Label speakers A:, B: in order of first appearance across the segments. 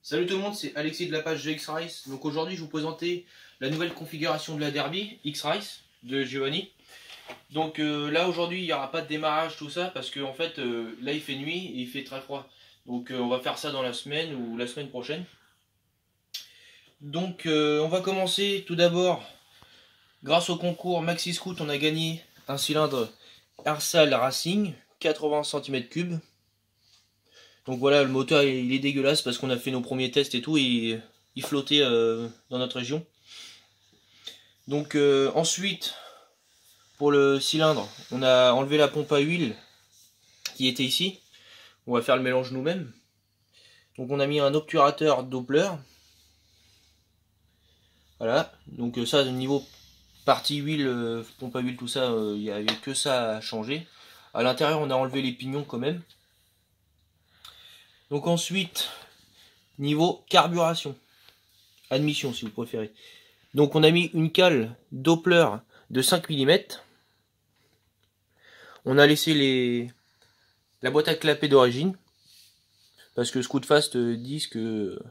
A: Salut tout le monde, c'est Alexis de la page de X-Race. Donc aujourd'hui je vais vous présenter la nouvelle configuration de la Derby X-Race de Giovanni. Donc là aujourd'hui il n'y aura pas de démarrage tout ça parce que en fait là il fait nuit et il fait très froid. Donc on va faire ça dans la semaine ou la semaine prochaine. Donc on va commencer tout d'abord. Grâce au concours Maxi Scoot on a gagné un cylindre Ersal Racing 80 cm3. Donc voilà, le moteur il est dégueulasse parce qu'on a fait nos premiers tests et tout et il flottait dans notre région. Donc ensuite, pour le cylindre, on a enlevé la pompe à huile qui était ici. On va faire le mélange nous-mêmes. Donc on a mis un obturateur Doppler. Voilà, donc ça au niveau partie huile, pompe à huile, tout ça, il n'y avait que ça à changer. À l'intérieur on a enlevé les pignons quand même. Donc ensuite, niveau carburation, admission si vous préférez. Donc on a mis une cale Doppler de 5 mm. On a laissé la boîte à clapper d'origine. Parce que Scootfast disent que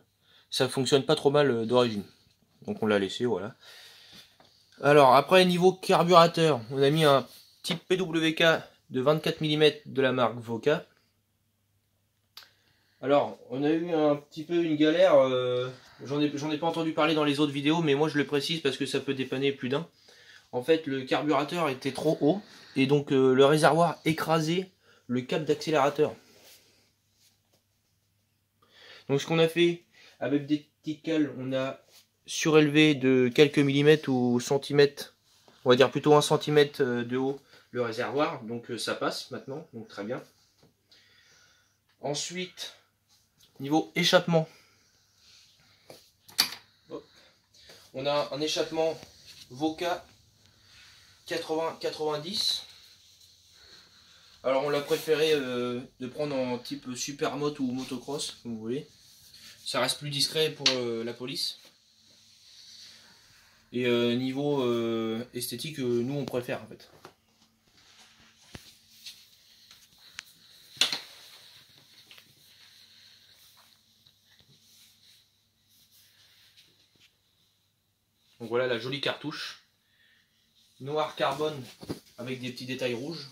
A: ça fonctionne pas trop mal d'origine. Donc on l'a laissé, voilà. Alors après niveau carburateur, on a mis un type PWK de 24 mm de la marque Voca. Alors, on a eu un petit peu une galère, j'en ai pas entendu parler dans les autres vidéos, mais moi je le précise parce que ça peut dépanner plus d'un. En fait, le carburateur était trop haut, et donc le réservoir écrasait le câble d'accélérateur. Donc ce qu'on a fait, avec des petites cales, on a surélevé de quelques millimètres ou centimètres, on va dire plutôt 1 centimètre de haut, le réservoir, donc ça passe maintenant, donc très bien. Ensuite, niveau échappement, on a un échappement Voca 80-90. Alors on l'a préféré de prendre en type supermoto ou motocross, comme vous voulez. Ça reste plus discret pour la police. Et niveau esthétique, nous on préfère en fait. Donc voilà la jolie cartouche. Noir carbone avec des petits détails rouges.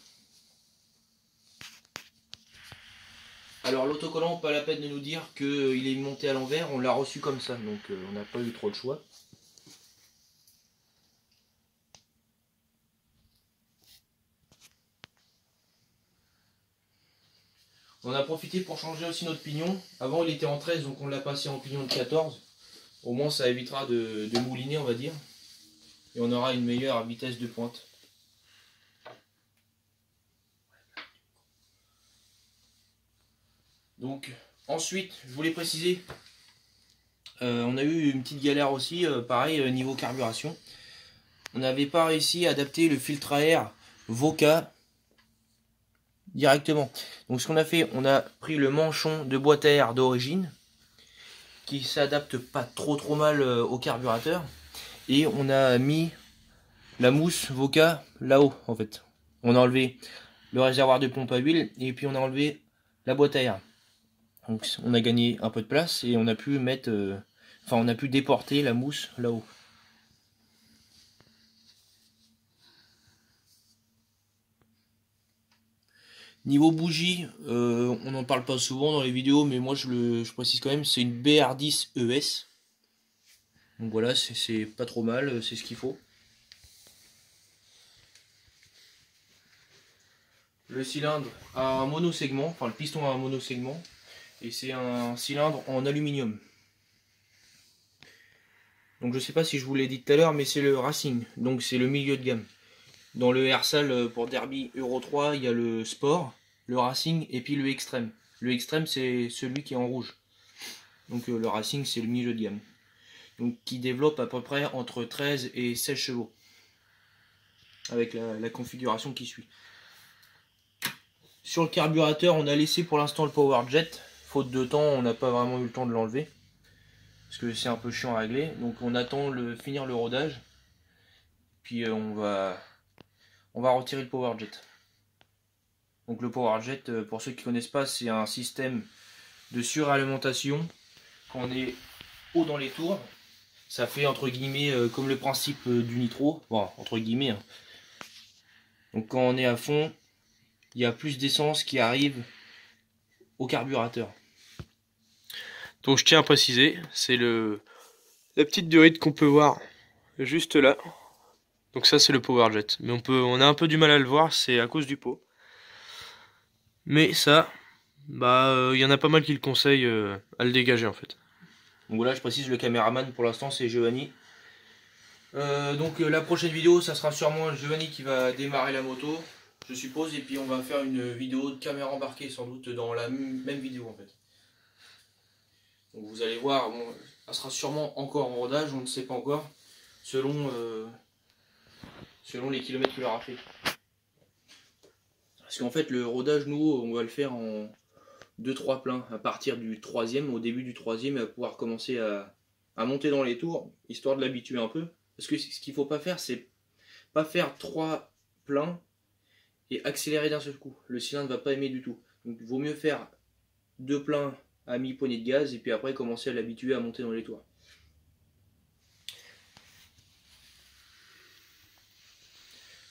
A: Alors l'autocollant, pas la peine de nous dire qu'il est monté à l'envers, on l'a reçu comme ça, donc on n'a pas eu trop de choix. On a profité pour changer aussi notre pignon. Avant il était en 13, donc on l'a passé en pignon de 14. Au moins ça évitera de mouliner, on va dire. Et on aura une meilleure vitesse de pointe. Donc ensuite, je voulais préciser, on a eu une petite galère aussi, pareil niveau carburation. On n'avait pas réussi à adapter le filtre à air Voca directement. Donc ce qu'on a fait, on a pris le manchon de boîte à air d'origine qui s'adapte pas trop mal au carburateur, et on a mis la mousse Voca là-haut en fait. On a enlevé le réservoir de pompe à huile et puis on a enlevé la boîte à air. Donc on a gagné un peu de place et on a pu mettre, on a pu déporter la mousse là-haut. Niveau bougie, on n'en parle pas souvent dans les vidéos, mais moi je précise quand même, c'est une BR10 ES. Donc voilà, c'est pas trop mal, c'est ce qu'il faut. Le cylindre a un monosegment, enfin le piston a un monosegment, et c'est un cylindre en aluminium. Donc je sais pas si je vous l'ai dit tout à l'heure, mais c'est le Racing, donc c'est le milieu de gamme. Dans le Ersal pour Derby Euro 3, il y a le Sport, le Racing et puis le Extreme. Le Extreme c'est celui qui est en rouge. Donc le Racing c'est le milieu de gamme. Donc qui développe à peu près entre 13 et 16 chevaux. Avec la configuration qui suit. Sur le carburateur, on a laissé pour l'instant le PowerJet. Faute de temps, on n'a pas vraiment eu le temps de l'enlever. Parce que c'est un peu chiant à régler. Donc on attend finir le rodage. Puis on va retirer le PowerJet. Donc le PowerJet, pour ceux qui ne connaissent pas, c'est un système de suralimentation quand on est haut dans les tours, ça fait entre guillemets comme le principe du nitro, bon, entre guillemets, hein. Donc quand on est à fond, il y a plus d'essence qui arrive au carburateur.
B: Donc je tiens à préciser, c'est la petite durite qu'on peut voir juste là. Donc ça c'est le power jet, mais on a un peu du mal à le voir, c'est à cause du pot. Mais ça, bah il y en a pas mal qui le conseillent à le dégager en fait.
A: Donc voilà, je précise, le caméraman pour l'instant c'est Giovanni. Donc la prochaine vidéo, ça sera sûrement Giovanni qui va démarrer la moto, je suppose, et puis on va faire une vidéo de caméra embarquée sans doute dans la même vidéo en fait. Donc vous allez voir, bon, ça sera sûrement encore en rodage, on ne sait pas encore, selon les kilomètres qu'il aura fait. Parce qu'en fait le rodage, nous, on va le faire en 2-3 pleins, à partir du troisième, au début du troisième, à pouvoir commencer à monter dans les tours, histoire de l'habituer un peu. Parce que ce qu'il ne faut pas faire, c'est pas faire 3 pleins et accélérer d'un seul coup. Le cylindre ne va pas aimer du tout. Donc il vaut mieux faire 2 pleins à mi-poignée de gaz et puis après commencer à l'habituer à monter dans les tours.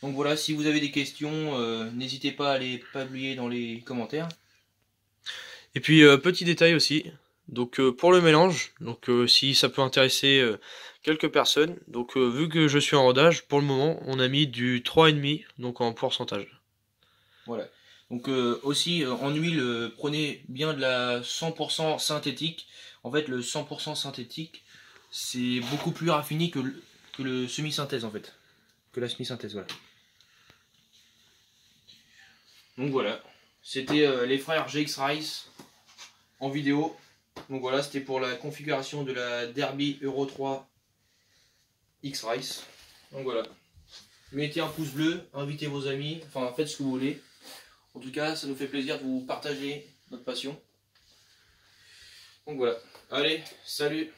A: Donc voilà, si vous avez des questions, n'hésitez pas à les publier dans les commentaires.
B: Et puis petit détail aussi, donc pour le mélange, donc si ça peut intéresser quelques personnes, donc vu que je suis en rodage, pour le moment on a mis du 3,5 donc en pourcentage.
A: Voilà. Donc aussi en huile, prenez bien de la 100% synthétique. En fait le 100% synthétique c'est beaucoup plus raffiné que le semi-synthèse en fait. Que la semi-synthèse, voilà. Donc voilà, c'était les frères GX Rice en vidéo. Donc voilà, c'était pour la configuration de la Derby Euro 3 X Rice. Donc voilà. Mettez un pouce bleu, invitez vos amis, enfin faites ce que vous voulez. En tout cas, ça nous fait plaisir de vous partager notre passion. Donc voilà. Allez, salut!